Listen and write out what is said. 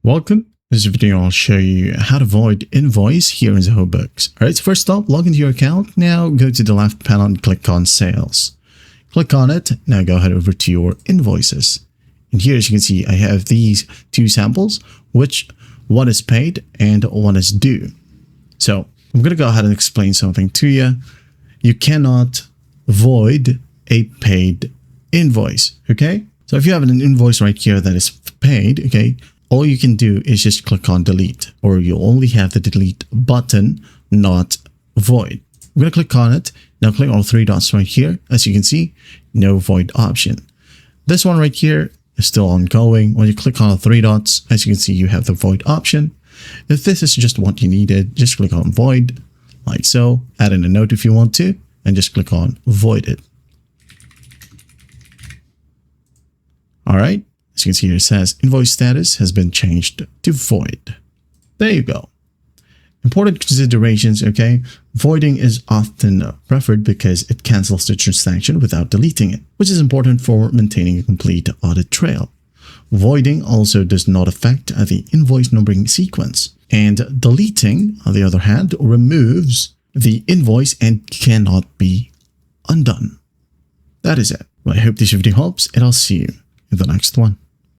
Welcome. In this video, I'll show you how to void invoice here in Zoho Books. Alright, so first up, log into your account. Now go to the left panel and click on Sales. Click on it. Now go ahead over to your invoices. And here, as you can see, I have these two samples, which one is paid and one is due. So I'm going to go ahead and explain something to you. You cannot void a paid invoice, okay? So if you have an invoice right here that is paid, okay, all you can do is just click on delete, or you only have the delete button, not void. I'm going to click on it. Now click on three dots right here. As you can see, no void option. This one right here is still ongoing. When you click on the three dots, as you can see, you have the void option. If this is just what you needed, just click on void, like so. Add in a note if you want to, and just click on void it. All right. As you can see here, it says invoice status has been changed to void. There you go. Important considerations, okay? Voiding is often preferred because it cancels the transaction without deleting it, which is important for maintaining a complete audit trail. Voiding also does not affect the invoice numbering sequence. And deleting, on the other hand, removes the invoice and cannot be undone. That is it. Well, I hope this video helps, and I'll see you in the next one.